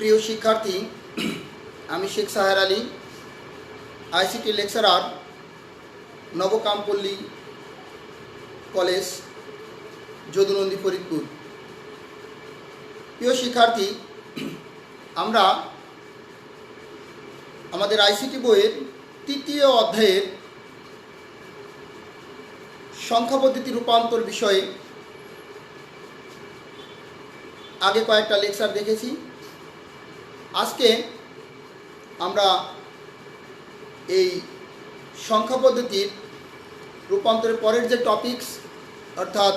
প্রিয় শিক্ষার্থী, আমি Sheikh Saher Ali, ICT lecturer, Nabakampalli college, Jadunandi, Faridpur. প্রিয় শিক্ষার্থী, আমরা আমাদের আইসিটি বইয়ের তৃতীয় অধ্যায়ের সংখ্যা পদ্ধতি রূপান্তর বিষয়ে আগে কয়েকটা লেকচার দেখেছি। আজকে আমরা এই সংখ্যা পদ্ধতির রূপান্তরের পরের যে টপিকস, অর্থাৎ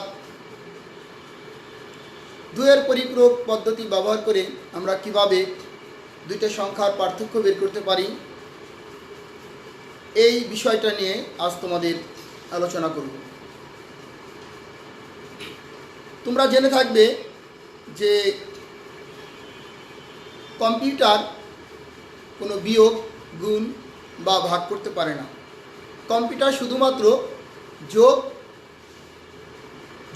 দুইয়ের পরিপূরক পদ্ধতি ব্যবহার করে আমরা কিভাবে দুইটা সংখ্যার পার্থক্য বের করতে পারি, এই বিষয়টা নিয়ে আজ তোমাদের আলোচনা করব। তোমরা জেনে থাকবে যে কম্পিউটার কোনো বিয়োগ, গুণ বা ভাগ করতে পারে না। কম্পিউটার শুধুমাত্র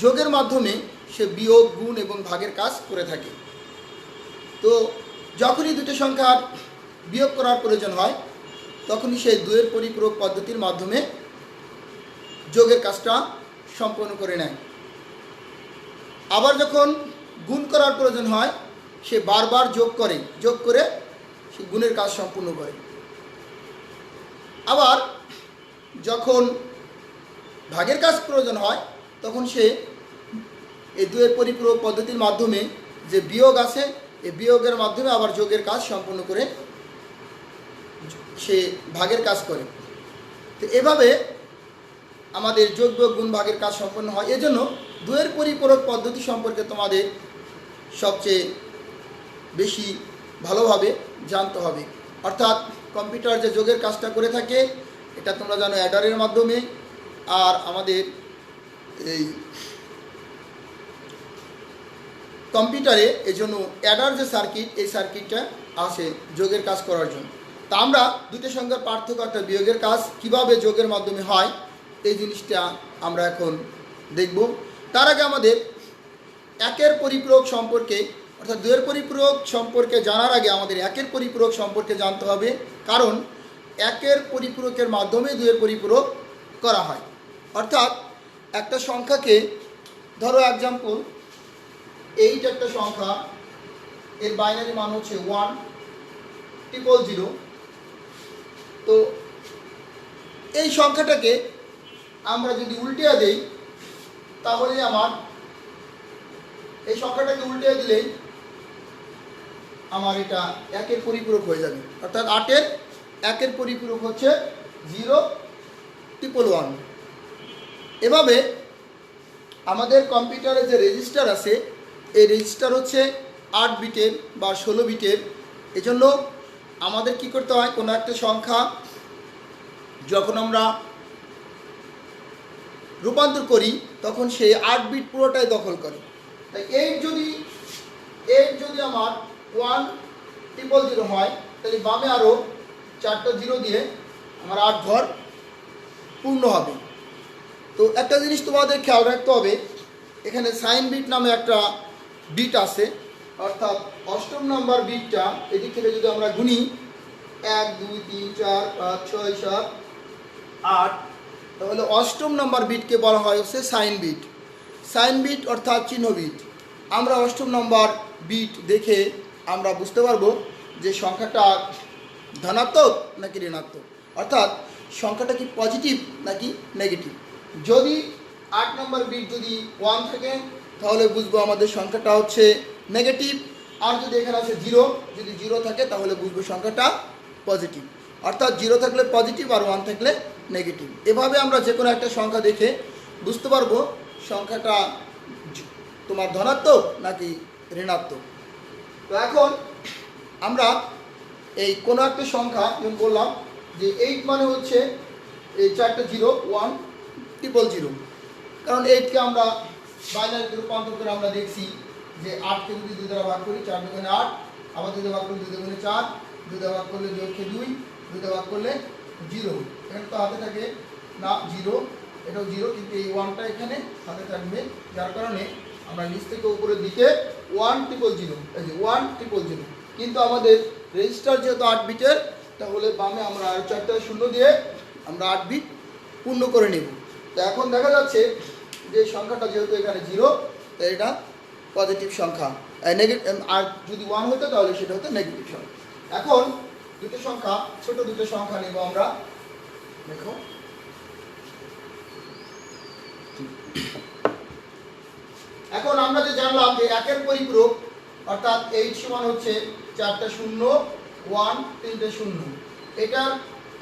যোগের মাধ্যমে সে বিয়োগ, গুণ এবং ভাগের কাজ করে থাকে। তো যখনই দুটো সংখ্যার বিয়োগ করার প্রয়োজন হয়, তখনই সেই দুইয়ের পরিপূরক পদ্ধতির মাধ্যমে যোগের কাজটা সম্পন্ন করে নেয়। আবার যখন গুণ করার প্রয়োজন হয়, সে বারবার যোগ করে সে গুণের কাজ সম্পূর্ণ করে। আবার যখন ভাগের কাজ প্রয়োজন হয়, তখন সে এই দুইয়ের পরিপূরক পদ্ধতির মাধ্যমে যে বিয়োগ আছে, এই বিয়োগের মাধ্যমে আবার যোগের কাজ সম্পন্ন করে সে ভাগের কাজ করে। তো এভাবে আমাদের যোগ, বিয়োগ, গুণ, ভাগের কাজ সম্পন্ন হয়। এজন্য দুইয়ের পরিপূরক পদ্ধতি সম্পর্কে তোমাদের সবচেয়ে বেশি ভালোভাবে জানতে হবে। অর্থাৎ কম্পিউটার যে যোগের কাজটা করে থাকে, এটা তোমরা জানো অ্যাডারের মাধ্যমে। আর আমাদের এই কম্পিউটারে এজন্য অ্যাডার যে সার্কিট, এই সার্কিটটা আছে যোগের কাজ করার জন্য। তা আমরা দুটো সংখ্যার পার্থক্য, অর্থাৎ বিয়োগের কাজ কিভাবে যোগের মাধ্যমে হয়, এই জিনিসটা আমরা এখন দেখব। তার আগে আমাদের একের পরিপূরক সম্পর্কে, অর্থাৎ দুইয়ের পরিপূরক সম্পর্কে জানার আগে আমাদের একের পরিপূরক সম্পর্কে জানতে হবে। কারণ একের পরিপূরকের মাধ্যমে দুইয়ের পরিপূরক করা হয়। অর্থাৎ একটা সংখ্যাকে, ধরো এক্সাম্পল 8 একটা সংখ্যা, এর বাইনারি মান হচ্ছে 1,000,000। তো এই সংখ্যাটাকে আমরা যদি উল্টিয়ে দেই, তাহলে এই সংখ্যাটাকে উল্টে দিলেই আমার এটা একের পরিপূরক হয়ে যাবে। অর্থাৎ 8-এর একের পরিপূরক হচ্ছে 0,111। এভাবে আমাদের কম্পিউটারে যে রেজিস্টার আছে, এই রেজিস্টার হচ্ছে 8 বিটের বা 16 বিটের। এজন্য আমাদের কি করতে হয়, কোনো একটা সংখ্যা যখন আমরা রূপান্তর করি, তখন সে 8 বিট পুরোটাই দখল করে। তাই 8 যদি আমার 1,000,000 হয়, তাহলে বামে আরও 4টা 0 দিয়ে আমার 8 ঘর পূর্ণ হবে। তো একটা জিনিস তোমাদের খেয়াল রাখতে হবে, এখানে সাইন বিট নামে একটা বিট আছে। অর্থাৎ অষ্টম নম্বর বিটটা এদিক থেকে যদি আমরা গুনি 1 2 3 4 5 6 7 8, তাহলে অষ্টম নম্বর বিটকে বলা হয় হচ্ছে সাইন বিট। সাইন বিট অর্থাৎ চিহ্ন বিট। আমরা অষ্টম নম্বর বিট দেখে আমরা বুঝতে পারবো যে সংখ্যাটা ধনাত্মক নাকি ঋণাত্মক, অর্থাৎ সংখ্যাটা কি পজিটিভ নাকি নেগেটিভ। যদি 8 নম্বর বিট যদি 1 থাকে, তাহলে বুঝবো আমাদের সংখ্যাটা হচ্ছে নেগেটিভ। আর যদি এখানে আছে 0, যদি 0 থাকে, তাহলে বুঝবো সংখ্যাটা পজিটিভ। অর্থাৎ 0 থাকলে পজিটিভ আর 1 থাকলে নেগেটিভ। এভাবে আমরা যে কোনো একটা সংখ্যা দেখে বুঝতে পারবো সংখ্যাটা তোমার ধনাত্মক নাকি ঋণাত্মক। তো এখন আমরা এই কোনো একটা সংখ্যা, যেমন বললাম যে 8 মানে হচ্ছে এই 4টা 0, 1,000,000। কারণ 8কে আমরা বাইনারিতে রূপান্তর করে আমরা দেখছি যে 8কে যদি 2 দ্বারা ভাগ করি, 4 দুগুণে 8, আবার 2 দ্বারা ভাগ করলে 2 দুগুণে 4, 2 দ্বারা ভাগ করলে 2 2, 2 দ্বারা ভাগ করলে 0। এখানে তো হাতে থাকে না 0, এটাও 0, কিন্তু এই 1টা এখানে হাতে থাকবে, যার কারণে আমরা নিচ থেকে উপরের দিকে 1,000,000, এই যে 1,000,000 কিন্তু আমাদের রেজিস্টার যেহেতু 8 বিটের, তাহলে বামে আমরা আরও 4টা শূন্য দিয়ে আমরা 8 বিট পূর্ণ করে নেব। তো এখন দেখা যাচ্ছে যে সংখ্যাটা যেহেতু এখানে 0, তো এটা পজিটিভ সংখ্যা, আর যদি 1 হতো তাহলে সেটা হতো নেগেটিভ সংখ্যা। এখন দুটো সংখ্যা, ছোট দুটো সংখ্যা নেব আমরা। দেখো এখন আমরা যে জানলাম যে 1 পরিপূরক অর্থাৎ 8 সমান হচ্ছে 4টা শূন্য, 1 3টে শূন্য। এটার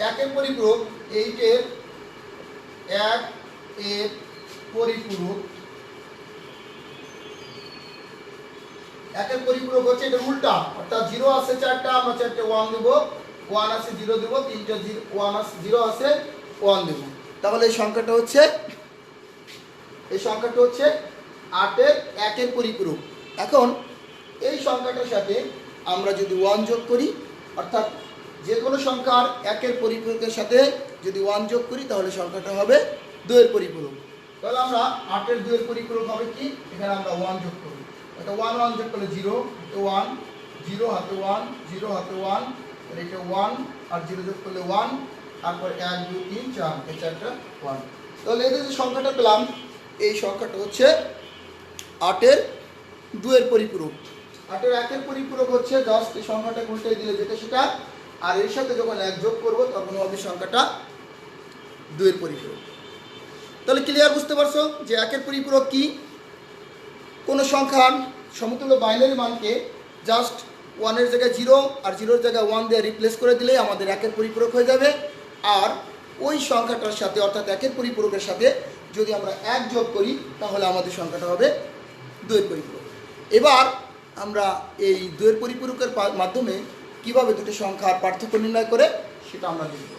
1 পরিপূরক 8 এর 1 এর পরিপূরক, 1 পরিপূরক হচ্ছে এটা উল্টা, অর্থাৎ 0 আছে 4টা, আমরা 4টে 1 দেব, 1 আছে 0 দেব, 3টে 1 আছে 0 আছে 1 দেব। তাহলে এই সংখ্যাটা হচ্ছে 8 এর 1 পরিপূরক। এখন এই সংখ্যাটার সাথে আমরা যদি 1 যোগ করি, অর্থাৎ যে কোনো সংখ্যার 1 পরিপূরকের সাথে যদি 1 যোগ করি তাহলে সংখ্যাটা হবে 2 পরিপূরক। তাহলে আমরা 8 এর 2 পরিপূরক হবে কি, এখানে আমরা 1 যোগ করব। এটা 1 যোগ করলে 0 হাতে 1, 0 হাতে 1, 0 হাতে 1, আর এটা 1 আর 0 যোগ করলে 1, তারপর 1 2 3 4, এই 4টা 1। তাহলে এই যে সংখ্যাটা পেলাম, এই সংখ্যাটা হচ্ছে 8 এর 2 পরিপূরক। 8 এর 1 পরিপূরক হচ্ছে জাস্ট এই সংখ্যাটা উল্টে দিলে যেটা সেটা, আর এর সাথে যখন 1 যোগ করব তখন হবে সংখ্যাটা 2 পরিপূরক। তাহলে ক্লিয়ার, বুঝতে পারছো যে 1 পরিপূরক কি? কোন সংখ্যার সমতুল্য বাইনারি মানকে জাস্ট 1 এর জায়গায় 0 আর 0 এর জায়গায় 1 দিয়ে রিপ্লেস করে দিলেই আমাদের 1 পরিপূরক হয়ে যাবে। আর ওই সংখ্যাটার সাথে অর্থাৎ 1 পরিপূরকের সাথে যদি আমরা 1 যোগ করি তাহলে আমাদের সংখ্যাটা হবে 2 পরিপূরক। এবার আমরা এই 2 পরিপূরকের মাধ্যমে কিভাবে দুটো সংখ্যার পার্থক্য নির্ণয় করে সেটা আমরা দেখব।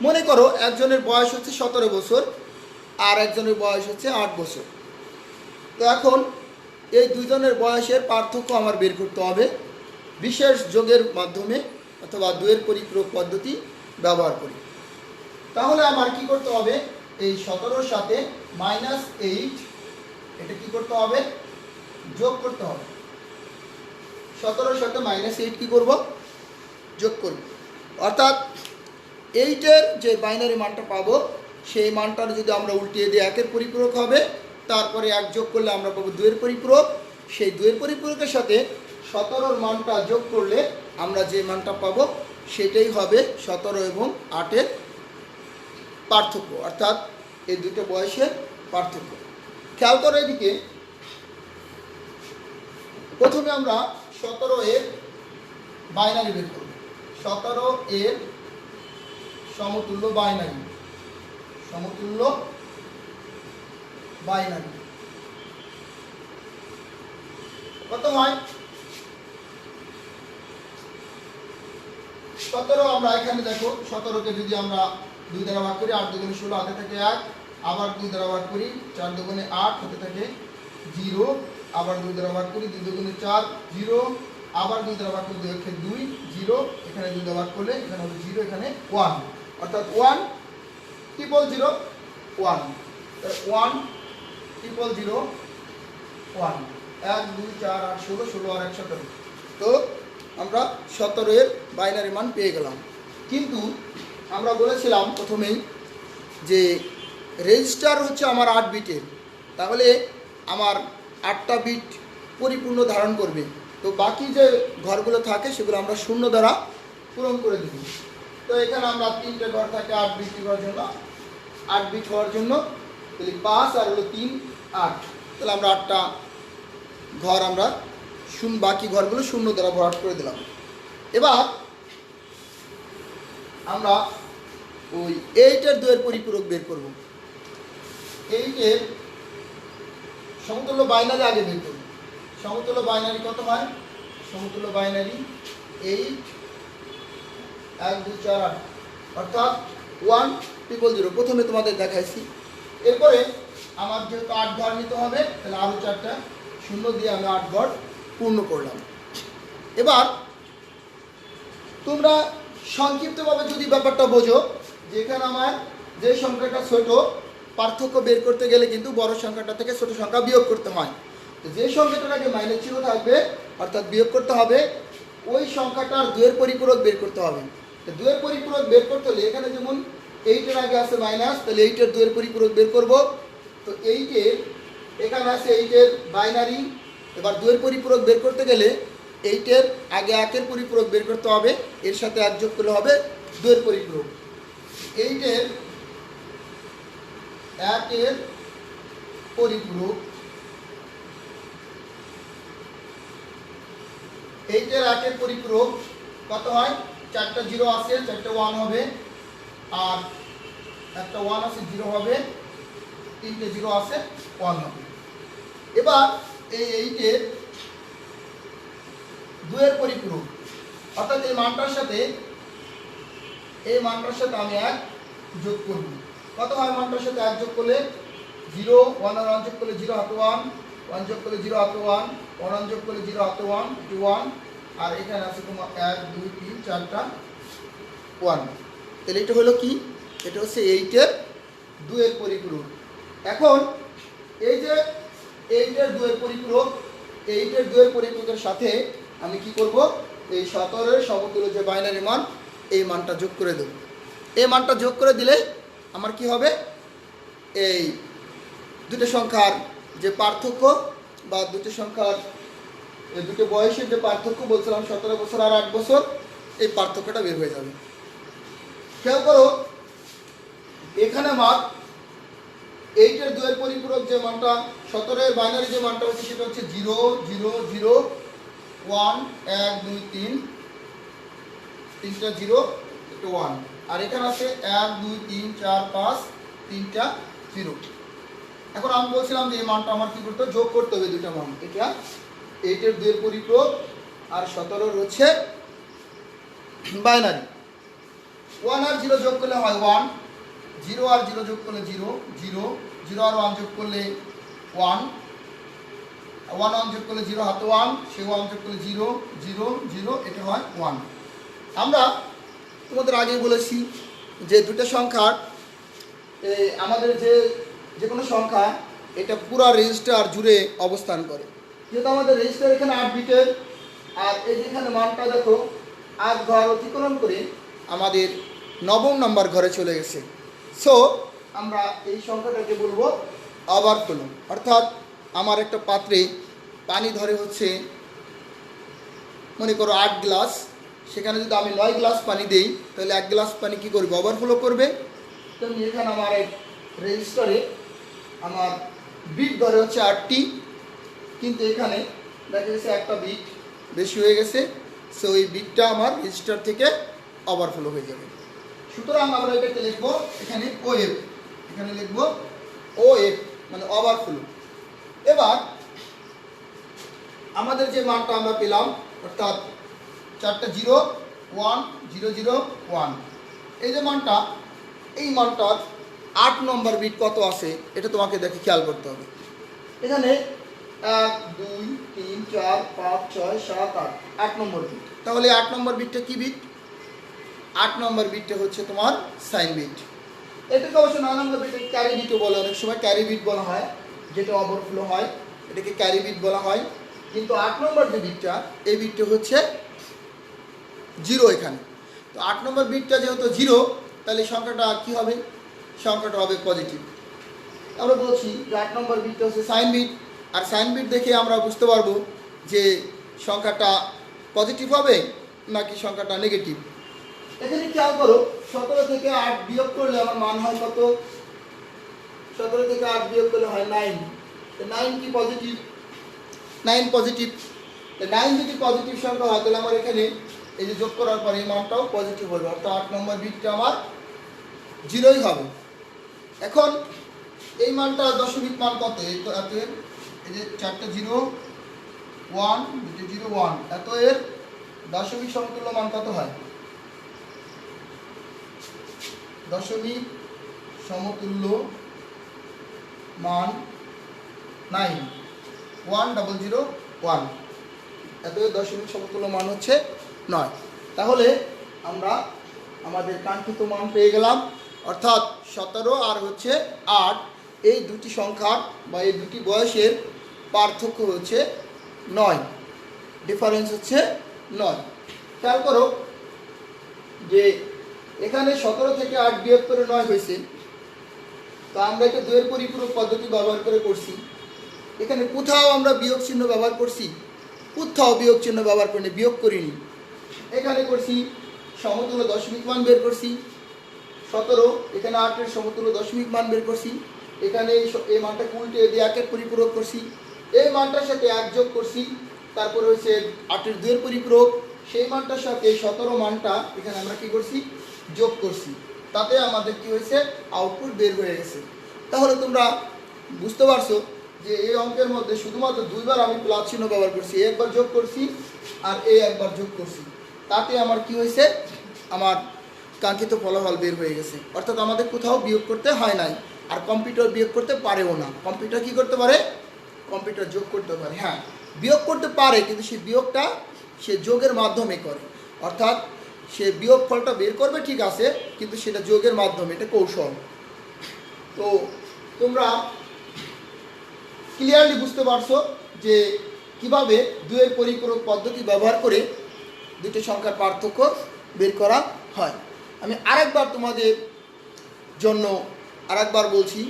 মনে করো একজনের বয়স হচ্ছে 17 বছর আর একজনের বয়স হচ্ছে 8 বছর। তো এখন এই দুইজনের বয়সের পার্থক্য আমার বের করতে হবে বিশেষ যোগের মাধ্যমে অথবা 2 পরিপূরক পদ্ধতি ব্যবহার করি। তাহলে আমার কি করতে হবে, এই 17-র সাথে -8 এটা কি করতে হবে, যোগ করতে হবে। 17-র সাথে -8 কি করব, যোগ করব। অর্থাৎ 8 এর যে বাইনারি মানটা পাবো সেই মানটার যদি আমরা উল্টিয়ে দিই 1 পরিপূরক হবে, তারপরে 1 যোগ করলে আমরা পাবো 2 পরিপূরক। সেই 2 পরিপূরকের সাথে 17-র মানটা যোগ করলে আমরা যে মানটা পাবো সেটাই হবে 17 এবং 8-এর পার্থক্য, অর্থাৎ এই দুটো বয়সের পার্থক্য। খেয়াল করো এদিকে, প্রথমে আমরা 17 এর বাইনারি বের করব। 17 এর সমতুল্য বাইনারি, সমতুল্য বাইনারি কত হয়? 17 আমরা এখানে দেখো 17কে যদি আমরা 2 দ্বারা ভাগ করি, 8 দুগুণে 16 হাতে থাকে 1, আবার 2 দ্বারা ভাগ করি, 4 দুগুণে 8 হাতে থাকে 0, আবার 2 দ্বারা ভাগ করি, 2 দুগুণে 4 0, আবার 2 দ্বারা ভাগ করি 2 একে 2 0, এখানে 2 দ্বারা ভাগ করলে এখানে হবে 0, এখানে 1, অর্থাৎ 1 0 0 1, 1 0 0 1, 1 2 4 8 16, 16 আর 1 17। তো আমরা 17 এর বাইনারি মান পেয়ে গেলাম। কিন্তু আমরা বলেছিলাম প্রথমেই যে রেজিস্টার হচ্ছে আমার 8 বিটের, তাহলে আমার 8টা বিট পরিপূর্ণ ধারণ করবে। তো বাকি যে ঘরগুলো থাকে সেগুলো আমরা 0 দ্বারা পূরণ করে দেব। তো এখানে আমরা 3টে ঘর থাকে 8 বিট হওয়ার জন্য, 8 বিট হওয়ার জন্য তাহলে 5 আর হলো 3 8, তাহলে আমরা 8টা ঘর আমরা বাকি ঘরগুলো 0 দ্বারা ভরাট করে দিলাম। এবার আমরা ওই 8 এর 2 পরিপূরক বের করব। 8 এর সমতুল্য বাইনারি আগে বের করব। সমতুল্য বাইনারি কত হয়? সমতুল্য বাইনারি 8 1 2 4 8, অর্থাৎ 1 0 0, প্রথমে তোমাদের দেখাইছি। এরপরে আমার যেহেতু 8 ঘর নিতে হবে, তাহলে আরও 4টা শূন্য দিয়ে আমি 8 ঘর পূর্ণ করলাম। এবার তোমরা সংক্ষিপ্তভাবে যদি ব্যাপারটা বোঝো, যে এখানে আমার যে সংখ্যাটা ছোট, পার্থক্য বের করতে গেলে কিন্তু বড় সংখ্যাটা থেকে ছোট সংখ্যা বিয়োগ করতে হয়। তো যে সংখ্যাটার আগে মাইনাস চিহ্ন থাকবে, অর্থাৎ বিয়োগ করতে হবে, ওই সংখ্যাটার 2 এর পরিপূরক বের করতে হবে। তো 2 এর পরিপূরক বের করতে হলে এখানে যেমন 8 এর আগে আছে মাইনাস, তাহলে 8 এর 2 এর পরিপূরক বের করব। তো 8 এর এখানে আছে 8 এর বাইনারি। এবার 2 এর পরিপূরক বের করতে গেলে 8 এর আগে 1 এর পরিপূরক বের করতে হবে, এর সাথে 1 যোগ করলে হবে 2 এর পরিপূরক। 8 এর 1 এর পরিপূরক, 8 এর 1 এর পরিপূরক কত হয়? 4টা 0 আছে, 4টা 1 হবে, আর একটা 1 আছে 0 হবে, 3টে 0 আছে 1 হবে। এবার এই 8 এর 2 এর পরিপূরক, অর্থাৎ এই মানটার সাথে আমি 1 যোগ করব। কত হয় মানটার সাথে 1 যোগ করলে? 0, 1 আর 1 যোগ করলে 0 হাতে 1, 1 যোগ করলে 0 হাতে 1, 1 যোগ করলে 0 হাতে 1, 1, আর এখানে আছে তোমার 1, 2, 3, 4টা 1। তাহলে এটা হলো কি? এটা হচ্ছে 8 এর 2 এর পরিপূরক। এখন এই যে 8 এর 2 এর পরিপূরক, 8 এর 2 এর পরিপূরকের সাথে আমি কি করব? এই 17 এর সমতুল্য যে বাইনারি মান, এই মানটা যোগ করে দেব। এই মানটা যোগ করে দিলে আমার কি হবে? এই দুটো সংখ্যার যে পার্থক্য, বা দুটো সংখ্যার দুটো বয়সের যে পার্থক্য বলছিলাম, 17 বছর আর 8 বছর, এই পার্থক্যটা বের হয়ে যাবে। খেয়াল করো, এখানে আমার 8 এর 2 এর পরিপূরক যে মানটা, 17 এর বাইনারি যে মানটা হচ্ছে, সেটা হচ্ছে 0, 0, 0, 1, 1, 2, 3, 3টা 0, একটা 1, আর এখানে আছে 1, 2, 3, 4, 5, 3টা 0। এখন আমি বলছিলাম যে এই মানটা আমার কি করতে হবে? যোগ করতে হবে দুটো মান। এটা 8 এর 2 এর পরিপূরক আর 17 এর হচ্ছে বাইনারি। 1 আর 0 যোগ করলে হয় 1, 0 আর 0 যোগ করলে 0, 0, 0 আর 1 যোগ করলে 1, 1 1 যোগ করলে 0 হাতে 1, সে 1 যোগ করলে 0, 0, 0, এটা হয় 1। আমরা তোমাদের আগেই বলেছি যে দুটো সংখ্যার আমাদের যে কোনো সংখ্যা, এটা পুরো রেজিস্টার জুড়ে অবস্থান করে। যেহেতু আমাদের রেজিস্টার এখানে 8 বিটের, আর এই যেখানে মানটা দেখো 8 ঘর অতিক্রম করে আমাদের 9ম নম্বর ঘরে চলে গেছে। সো আমরা এই সংখ্যাটাকে বলবো ওভারফ্লো। অর্থাৎ আমার একটা পাত্রে পানি ধরে হচ্ছে, মনে করো 8 গ্লাস, সেখানে যদি আমি 9 গ্লাস পানি দিই, তাহলে 1 গ্লাস পানি কী করবে? ওভারফ্লো করবে। তেমনি এখানে আমার রেজিস্টারে আমার বিট ধরে হচ্ছে 8টি, কিন্তু এখানে দেখা গেছে একটা বিট বেশি হয়ে গেছে, সো ওই বিটটা আমার রেজিস্টার থেকে ওভারফ্লো হয়ে যাবে। সুতরাং আমরা এটাকে লিখবো এখানে OF, এখানে লিখবো OF মানে ওভারফ্লো। এবার আমাদের যে মানটা আমরা পেলাম, অর্থাৎ 4টা 0, 1, 0, 0, 1, এই যে মানটা, এই মানটার 8 নম্বর বিট কত আছে এটা তোমাকে দেখে খেয়াল করতে হবে। এখানে 1, 2, 3, 4, 5, 6, 7, 8, 8 নম্বর বিট। তাহলে 8 নম্বর বিটটা কি বিট? 8 নম্বর বিটটা হচ্ছে তোমার সাইন বিট। এটাকে অবশ্য 9 নম্বর বিটে ক্যারি বিটও বলে, অনেক সময় ক্যারি বিট বলা হয়, যেটা ওভারফ্লো হয়, এটাকে ক্যারি বিট বলা হয়। কিন্তু 8 নম্বর যে বিটটা, এই বিটটা হচ্ছে 0 এখানে। তো 8 নম্বর বিটটা যেহেতু 0, তাহলে সংখ্যাটা কি হবে? সংখ্যাটা হবে পজিটিভ। আমরা বলছি যে 8 নম্বর বিটটা হচ্ছে সাইন বিট, আর সাইন বিট দেখে আমরা বুঝতে পারবো যে সংখ্যাটা পজিটিভ হবে নাকি সংখ্যাটা নেগেটিভ। এখানে খেয়াল করো, 17 থেকে 8 বিয়োগ করলে আমার মান হয় কত? 17 থেকে 8 বিয়োগ করলে হয় 9। তো 9 কি পজিটিভ? 9 পজিটিভ। তো 9 যদি পজিটিভ সংখ্যা হয়, তাহলে আমার এখানে এই যে যোগ করার পরে এই মানটাও পজিটিভ হবে, অর্থাৎ 8 নম্বর বিটটা আমার 0ই হবে। এখন এই মানটা দশমিক মান কত? এই যে 4টা 0, 1, 2টা 0, 1, এত এর দশমিক সমতুল্য মান কত হয়? দশমিক সমতুল্য মান 9 এত দশমিক সমতুল্য মান হচ্ছে 9। তাহলে আমরা আমাদের কাঙ্ক্ষিত মান পেয়ে গেলাম, অর্থাৎ 17 আর হচ্ছে 8, এই দুটি সংখ্যার বা এই দুটি বয়সের পার্থক্য হচ্ছে 9, ডিফারেন্স হচ্ছে 9। খেয়াল করো যে এখানে 17 থেকে 8 বিয়োগ করে 9 হয়েছে, তো আমরা এটা 2 এর পরিপূরক পদ্ধতি ব্যবহার করে করছি। এখানে কোথাও আমরা বিয়োগ চিহ্ন ব্যবহার করছি? কোথাও বিয়োগ চিহ্ন ব্যবহার করিনি, বিয়োগ করিনি। এখানে করছি সমতুল্য দশমিক মান বের করছি 17, এখানে 8 এর সমতুল্য দশমিক মান বের করছি, এখানে এই মানটাকে উল্টে দিয়ে 1 এর পরিপূরক করছি, এই মানটার সাথে 1 যোগ করছি, তারপরে হচ্ছে 8 এর 2 এর পরিপূরক, সেই মানটার সাথে 17 মানটা এখানে আমরা কি করছি? যোগ করছি। তাতে আমাদের কি হয়েছে? আউটপুট বের হয়ে গেছে। তাহলে তোমরা বুঝতে পারছো যে এই অঙ্কের মধ্যে শুধুমাত্র 2বার আমি প্লাস চিহ্ন ব্যবহার করছি, একবার যোগ করছি আর একবার যোগ করছি, তাতে আমার কি হয়েছে? আমার কাঙ্ক্ষিত ফলাফল বের হয়ে গেছে। অর্থাৎ আমাদের কোথাও বিয়োগ করতে হয় নাই, আর কম্পিউটার বিয়োগ করতে পারেও না। কম্পিউটার কি করতে পারে? কম্পিউটার যোগ করতে পারে, হ্যাঁ বিয়োগ করতে পারে, কিন্তু সেই বিয়োগটা সে যোগের মাধ্যমে করে। অর্থাৎ সে বিয়োগ ফলটা বের করবে ঠিক আছে, কিন্তু সেটা যোগের মাধ্যমে, এটা কৌশল। তো তোমরা ক্লিয়ারলি বুঝতে পারছো যে কিভাবে 2 এর পরিপূরক পদ্ধতি ব্যবহার করে দুটি সংখ্যার পার্থক্য বের করা হয়। আমি আরেকবার তোমাদের জন্য আরেকবার বলছি,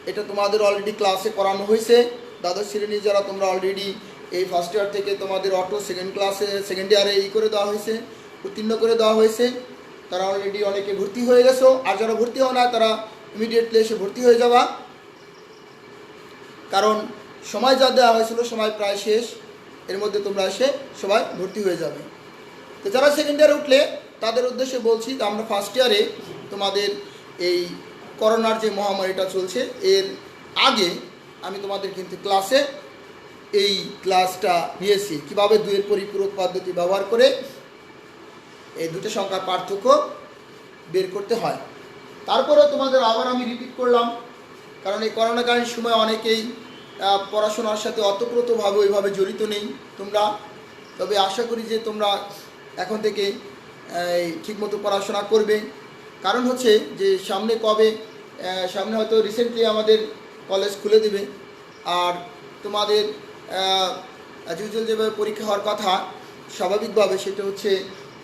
এটা তোমাদের অলরেডি ক্লাসে করানো হয়েছে। দ্বাদশ শ্রেণী যারা তোমরা অলরেডি এই ফার্স্ট ইয়ার থেকে তোমাদের অটো সেকেন্ড ইয়ারে করে দেওয়া হয়েছে, উত্তীর্ণ করে দেওয়া হয়েছে, তারা অলরেডি অনেকে ভর্তি হয়ে গেছো। আর যারা ভর্তি হও না তারা ইমিডিয়েটলি এসে ভর্তি হয়ে যাবা, কারণ সময় যা দেওয়া হয়েছিল সময় প্রায় শেষ, এর মধ্যে তোমরা এসে সবাই ভর্তি হয়ে যাবে। তো যারা সেকেন্ড ইয়ারে উঠলে তাদের উদ্দেশ্যে বলছি, তো আমরা ফার্স্ট ইয়ারে তোমাদের এই করোনার যে মহামারীটা চলছে এর আগে আমি তোমাদের কিন্তু ক্লাসে এই ক্লাসটা নিয়েছি কীভাবে 2 এর পরিপূরক পদ্ধতি ব্যবহার করে এই দুটো সংখ্যার পার্থক্য বের করতে হয়। তারপরেও তোমাদের আবার আমি রিপিট করলাম, কারণ এই করোনাকালীন সময় অনেকেই পড়াশোনার সাথে অতপ্রতভাবে ওইভাবে জড়িত নেই তোমরা। তবে আশা করি যে তোমরা এখন থেকে ঠিকমতো পড়াশোনা করবে। কারণ হচ্ছে যে সামনে হয়তো রিসেন্টলি আমাদের কলেজ খুলে দেবে, আর তোমাদের অ্যাজ ইউজুয়াল যেভাবে পরীক্ষা হওয়ার কথা স্বাভাবিকভাবে সেটা হচ্ছে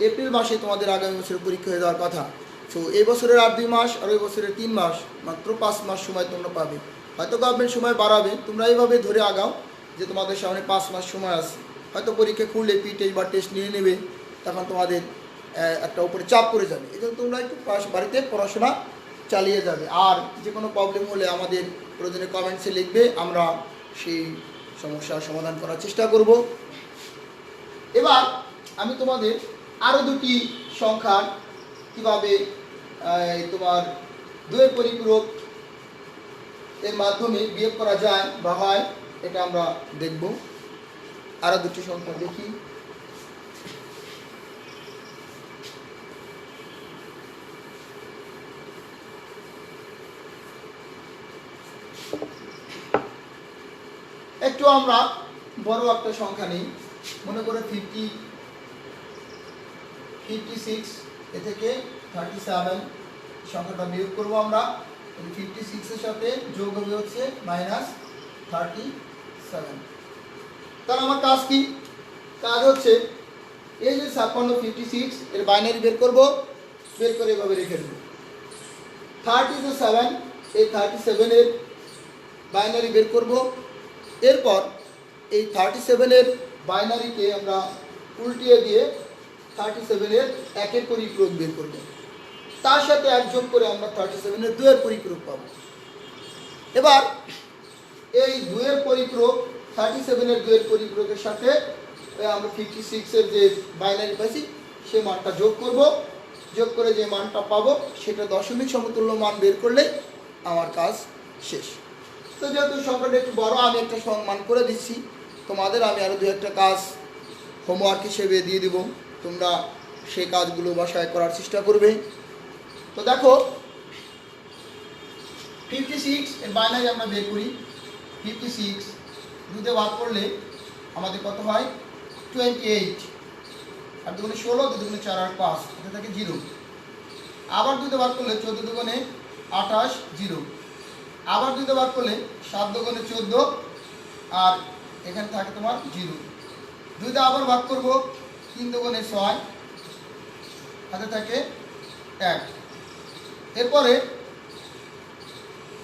এপ্রিল মাসে তোমাদের আগামী বছরের পরীক্ষা হয়ে যাওয়ার কথা। সো এই বছরের আর 2 মাস আর ওই বছরের 3 মাস, মাত্র 5 মাস সময় তোমরা পাবে। হয়তো গভর্নমেন্ট সময় বাড়াবে, তোমরা এইভাবে ধরে আগাও যে তোমাদের সামনে 5 মাস সময় আছে। হয়তো পরীক্ষা খুললে টেস্ট বা টেস্ট নিয়ে নেবে, তখন তোমাদের একটা উপরে চাপ পড়ে যাবে। এই জন্য তোমরা একটু বাড়িতে পড়াশোনা চালিয়ে যাবে। আর যে কোনো প্রবলেম হলে আমাদের প্রয়োজনে কমেন্টসে লিখবে, আমরা সেই সমস্যার সমাধান করার চেষ্টা করব। এবার আমি তোমাদের আরও 2টি সংখ্যার কীভাবে তোমার 2 এর পরিপূরক এর মাধ্যমে বিয়োগ করা যায় বা হয় এটা আমরা দেখব। আরও 2টি সংখ্যা দেখি। একটু আমরা বড় একটা সংখ্যা নিই, মনে করে 56 এ থেকে 37 সংখ্যাটা বিয়োগ করবো আমরা। 56 এর সাথে যোগ হবে হচ্ছে -37। তাহলে আমার কাজ কি? কাজ হচ্ছে এই যে 56 এর বাইনারি বের করব, বের করে এভাবে রেখে দেব। 37 এই 37 এর বাইনারি বের করব। এরপর এই 37 এর বাইনারিকে আমরা উল্টিয়ে দিয়ে 37 এর 1 এর পরিপূরক বের করব। তার সাথে 1 যোগ করে আমরা 37 এর 2 এর পরিপূরক পাবো। এবার এই 2 এর পরিপূরক 37 এর 2 এর পরিপূরকের সাথে আমরা 56 এর যে বাইনারি পাইছি সেই মানটা যোগ করব। যোগ করে যে মানটা পাবো সেটা দশমিক সমতুল্য মান বের করলে আমার কাজ শেষ। তো যেহেতু সংখ্যাটা একটু বড়, আমি একটা মান করে দিচ্ছি, তোমাদের আমি আরও 2-1টা কাজ হোমওয়ার্ক হিসেবে দিয়ে দিব, তোমরা সেই কাজগুলো বাসায় করার চেষ্টা করবে। তো দেখো 56 এর বাইনারি আমরা বের করি। 56 2 দিয়ে ভাগ করলে আমাদের কত হয় 28, আর 2 গুণে 16, 2 দুগুণে 4 আর 5, এটা থাকে 0। আবার 2 দিয়ে ভাগ করলে 14 দুগুণে 28, 0। আবার 2 দিয়ে ভাগ করলে 7 দুগুণে 14, আর এখানে থাকে তোমার 0। 2 দিয়ে আবার ভাগ করব, 3 দুগুণে 6, হাতে থাকে 1। এরপরে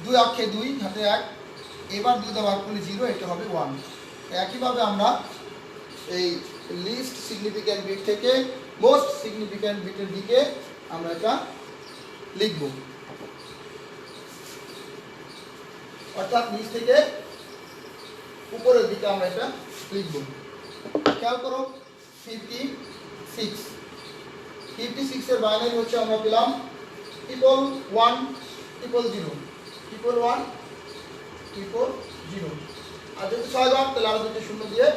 2 অক্ষে 2, হাতে 1। এবার 2 দিয়ে ভাগ করলে 0, এটা হবে 1। একইভাবে আমরা এই লিস্ট সিগনিফিক্যান্ট বিট থেকে মোস্ট সিগনিফিক্যান্ট বিটের দিকে আমরা এটা লিখব, অর্থাৎ নিচ থেকে উপরের দিকে আমরা এটা লিখব। খেয়াল করো 56, 56 এর বাইনারি হচ্ছে আমরা পেলাম 111 000 111 000। আর যেহেতু 6 ঘর, তাহলে আরো 2টি শূন্য দিয়ে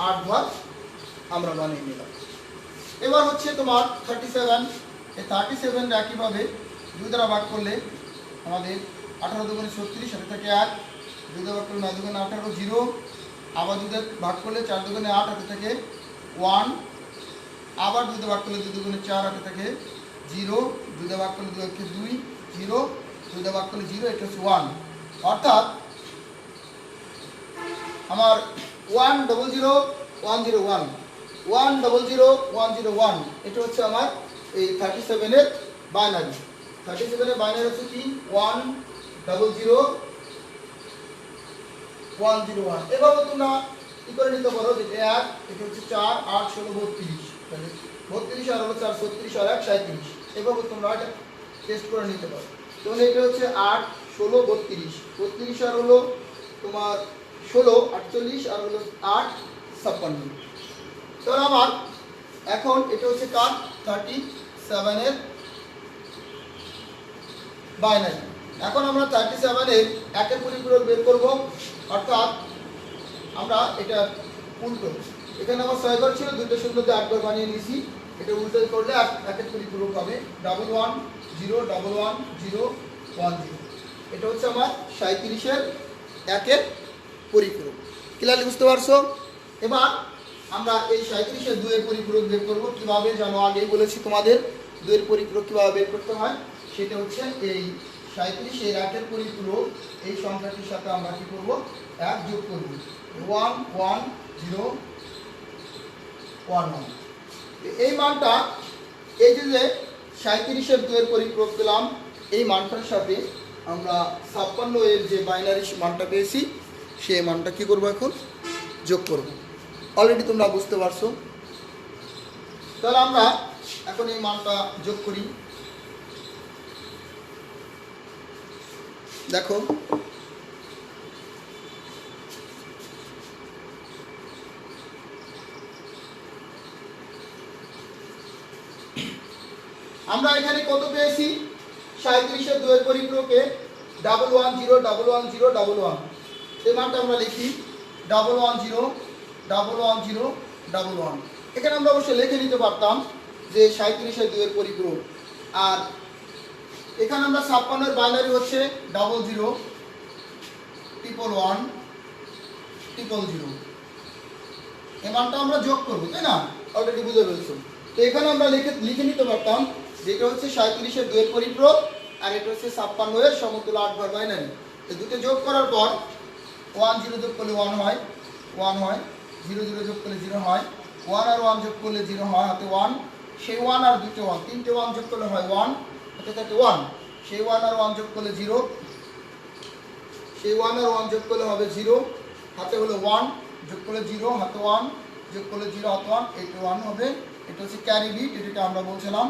8 ঘর আমরা বানিয়ে নিলাম। এবার হচ্ছে তোমার 37, এই 37 একইভাবে 2 দ্বারা ভাগ করলে আমাদের 18 দুগুণে 36, সাথে থাকে 1। 2 দ্বারা ভাগ করলে 9 দুগুণে 18, 0। আবার 2 দ্বারা ভাগ করলে 4 দুগুণে 8, হাতে থাকে 1। আবার 2 দ্বারা ভাগ করলে 2 দুগুণে 4, হাতে থাকে 0। 2 দ্বারা ভাগ করলে 2 অক্ষে 2, 0। 2 দ্বারা ভাগ করলে 0, এটা হচ্ছে 1। অর্থাৎ আমার 1000101 1000101, এটা হচ্ছে আমার এই 37 এর বাইনারি। 37 এর বাইনারি হচ্ছে কি 1000101। এভাবে তোমরা কি করে নিতে পারো যে 1, এটা হচ্ছে 4, 8, 16, 32, তাহলে 32 আর হলো 4, 36 আর 1, 37। এভাবে তোমরা এটা টেস্ট করে নিতে পারো। যেমন এটা হচ্ছে 8, 16, 32, 32 আর হলো তোমার 16, 48 আর হলো 8, 56। তাহলে আমার এখন এটা হচ্ছে কার 37 এর বাইনারি। এখন আমরা 37 এর একের পরিপূরক বের করব, অর্থাৎ আমরা এটা উল্টো, এখানে আমার 6 ঘর ছিল, 2টা শূন্য দিয়ে 8 ঘর বানিয়ে নিয়েছি। এটা উল্টো করলে একের পরিপূরক হবে 11 0 11 0 1 0। এটা হচ্ছে আমার 37 এর একের পরিপূরক। ক্লিয়ারলি বুঝতে পারছো? এবার আমরা এই 37 এর 2 এর পরিপূরক বের করব। কিভাবে জানো, আগেই বলেছি তোমাদের 2 এর পরিপূরক কিভাবে বের করতে হয়। সেটা হচ্ছে এই 37 এর একের পরিপূরক এই সংখ্যাটির সাথে আমরা কি করব, 1 যোগ করব, 1 1 0 1 1। এই মানটা, এই যে 37 এর 2 এর পরিপূরক পেলাম, এই মানটার সাথে আমরা 56 এর যে বাইনারি মানটা পেয়েছি সেই মানটা কি করব, এখন যোগ করব। অলরেডি তোমরা বুঝতে পারছো। তাহলে আমরা এখন এই মানটা যোগ করি। দেখো আমরা এখানে কত পেয়েছি, 37 এর 2 এর পরিপূরকে 110 110 111। এই মানটা আমরা লিখি 110 110 111। এখানে আমরা অবশ্যই লিখে নিতে পারতাম যে 37 এর 2 এর পরিপূরক। আর এখানে আমরা 56 এর বাইনারি হচ্ছে 00 111 000। এই মানটা আমরা যোগ করব, তাই না? অলরেডি বুঝে ফেলছো। তো এখানে আমরা লিখে নিতে পারতাম যেটা হচ্ছে 37 এর 2 এর পরিপূরক, আর এটা হচ্ছে 56 এর সমতুল্য 8 ঘর বাইনারি। এই দুটো যোগ করার পর 1 0 যোগ করলে 1 হয়, 1 হয়, 0 0 যোগ করলে 0 হয়, 1 আর 1 যোগ করলে 0 হয়, হাতে 1, সেই 1 আর দুটো 1, তিনটে 1 যোগ করলে হয় 1, হাতে থাকে 1, সেই 1 আর 1 যোগ করলে 0, সেই 1 আর 1 যোগ করলে হবে 0, হাতে হলো 1, যোগ করলে 0, হাতে 1, যোগ করলে 0, হাতে 1, এটা 1 হবে। এটা হচ্ছে ক্যারি বিট, এটাকে আমরা বলছিলাম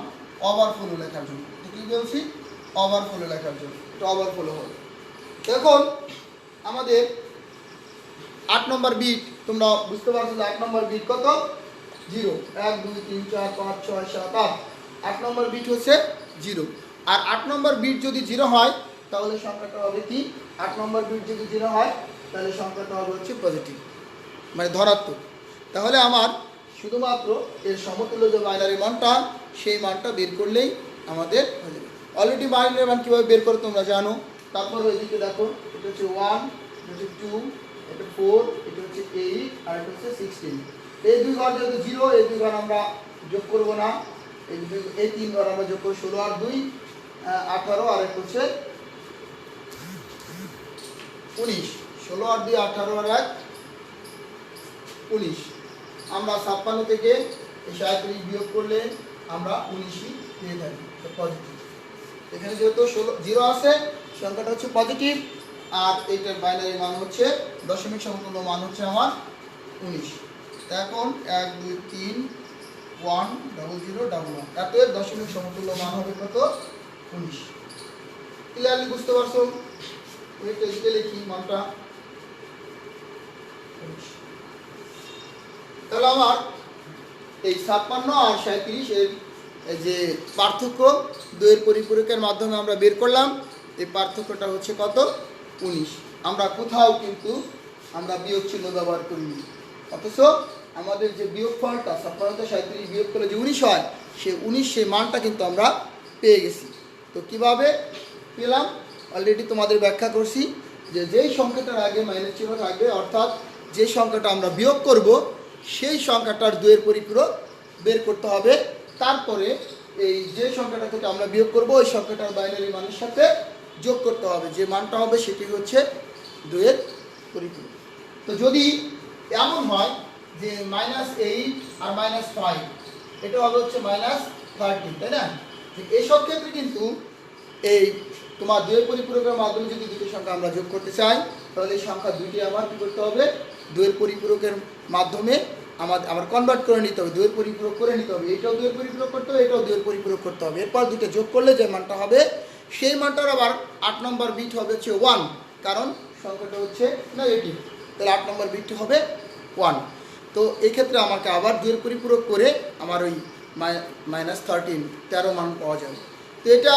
ওভারফ্লো লেখার জন্য। তো কি বলছি, ওভারফ্লো লেখার জন্য, এটা ওভারফ্লো হবে। এখন আমাদের 8 নম্বর বিট, তোমরা বুঝতে পারছো যে 8 নম্বর বিট কত, 0 1 2 3 4 5 6 7 8, 8 নম্বর বিট হচ্ছে 0। আর 8 নম্বর বিট যদি 0 হয় তাহলে সংখ্যাটা হবে কি, 8 নম্বর বিট যদি 0 হয় তাহলে সংখ্যাটা হবে হচ্ছে পজিটিভ, মানে ধনাত্মক। তাহলে আমার শুধুমাত্র এর সমতুল্য যে বাইনারি মানটা, সেই মানটা বের করলেই আমাদের হয়ে যাবে। অলরেডি বাইনারি মান কীভাবে বের করে তোমরা জানো, তারপর ওইদিকে দেখো, এটা হচ্ছে 1, এটা হচ্ছে 2, এটা 4, এটা হচ্ছে 8, আর এটা হচ্ছে 16। এই দুই ঘর যেহেতু 0, এই দুই ঘর আমরা যোগ করব না। এই 3 ঘর আমরা যোগ করব। 16 আর 2 18, আর একটা হচ্ছে 19। 16 আর 2 18, আর 1 19। আমরা 56 থেকে এই 37 বিয়োগ করলে আমরা 19ই পেয়ে থাকি, পজিটিভ। এখানে যেহেতু 0 আছে, সংখ্যাটা হচ্ছে পজিটিভ, আর এইটার বাইনারি মান হচ্ছে দশমিক সমতুল্য মান হচ্ছে আমার 19। এখন 1 2 3 1 0 0 1 1, এর দশমিক সমতুল্য মান হবে কত? 19। ক্লিয়ারলি বুঝতে পারছো? এটা লিখে লিখি মানটা 19। তাহলে আমার এই 56 আর 37 এর যে পার্থক্য দুইয়ের পরিপূরকের মাধ্যমে আমরা বের করলাম, এই পার্থক্যটা হচ্ছে কত? 19। আমরা কোথাও কিন্তু আমরা বিয়োগ চিহ্ন ব্যবহার করিনি, অথচ আমাদের যে বিয়োগফলটা 56 থেকে 37 বিয়োগ করলে যে 19 হয়, সে 19 সেই মানটা কিন্তু আমরা পেয়ে গেছি। তো কিভাবে পেলাম অলরেডি তোমাদের ব্যাখ্যা করছি, যে যেই সংখ্যাটার আগে মাইনাস চিহ্ন থাকবে, অর্থাৎ যে সংখ্যাটা আমরা বিয়োগ করব সেই সংখ্যাটার দুইয়ের পরিপূরক বের করতে হবে। তারপরে এই যে সংখ্যাটা থেকে আমরা বিয়োগ করব ওই সংখ্যাটার বাইনারি মানের সাথে যোগ করতে হবে, যে মানটা হবে সেটি হচ্ছে দুইয়ের পরিপূরক। তো যদি এমন হয় যে -8 আর -5, এটা হবে হচ্ছে -13, তাই না? এইসব ক্ষেত্রে কিন্তু এই তোমার দুইয়ের পরিপূরকের মাধ্যমে যদি দুটি সংখ্যা আমরা যোগ করতে চাই, তাহলে এই সংখ্যা দুইটি আমার কী করতে হবে? দুইয়ের পরিপূরকের মাধ্যমে আমার কনভার্ট করে নিতে হবে, দুইয়ের পরিপূরক করে নিতে হবে। এটাও দুইয়ের পরিপূরক করতে হবে, এটাও দুইয়ের পরিপূরক করতে হবে। এরপর দুটো যোগ করলে যে মানটা হবে, সেই মানটার আবার 8 নম্বর বিট হবে হচ্ছে 1, কারণ সংখ্যাটা হচ্ছে নেগেটিভ, তাহলে 8 নম্বর বিটটি হবে 1। তো এই ক্ষেত্রে আমাকে আবার দুইয়ের পরিপূরক করে আমার ওই -13 মান পাওয়া যাবে। তো এটা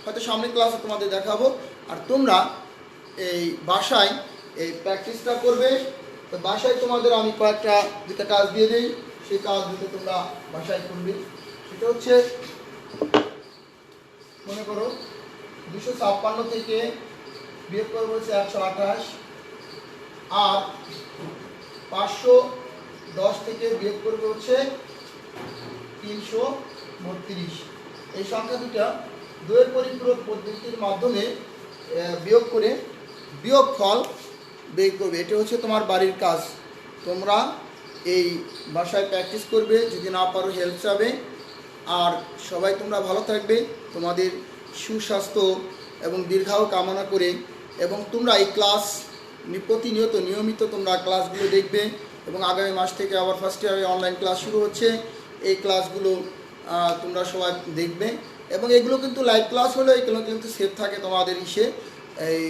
হয়তো সামনের ক্লাসে তোমাদের দেখাবো, আর তোমরা এই বাসায় এই প্র্যাকটিসটা করবে। তো বাসায় তোমাদের আমি দুটা কাজ দিয়ে দিই, সেই কাজ দুটো তোমরা বাসায় করবে। সেটা হচ্ছে, মনে করো 256 থেকে বিয়োগ করবো হচ্ছে 128, আর 510 থেকে বিয়োগ করবো হচ্ছে 332। এই সংখ্যা দুটা দুইয়ের পরিপূরক পদ্ধতির মাধ্যমে বিয়োগ করে বিয়োগফল বের করবে। এটা হচ্ছে তোমার বাড়ির কাজ, তোমরা এই বাসায় প্র্যাকটিস করবে, যদি না পারো হেল্প চাবে। আর সবাই তোমরা ভালো থাকবে, তোমাদের সুস্বাস্থ্য এবং দীর্ঘায়ু কামনা করে, এবং তোমরা এই ক্লাস প্রতিনিয়ত নিয়মিত তোমরা ক্লাসগুলো দেখবে, এবং আগামী মাস থেকে আবার ফার্স্ট ইয়ারে অনলাইন ক্লাস শুরু হচ্ছে। এই ক্লাসগুলো তোমরা সবাই দেখবে, এবং এগুলো কিন্তু লাইভ ক্লাস হলে এগুলো কিন্তু সেভ থাকে তোমাদের এই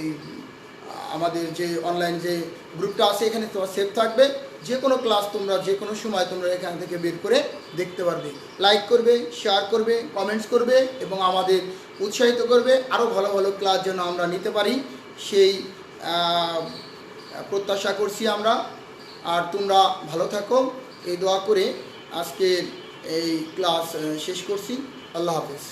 আমাদের যে অনলাইন যে গ্রুপটা আছে, এখানে তোমার সেভ থাকবে। যে কোনো ক্লাস তোমরা যে কোনো সময় তোমরা এখান থেকে বের করে দেখতে পারবে। লাইক করবে, শেয়ার করবে, কমেন্টস করবে, এবং আমাদের উৎসাহিত করবে আরও ভালো ভালো ক্লাস যেন আমরা নিতে পারি, সেই প্রত্যাশা করছি আমরা। আর তোমরা ভালো থাকো, এই দোয়া করে আজকের এই ক্লাস শেষ করছি। আল্লাহ হাফেজ।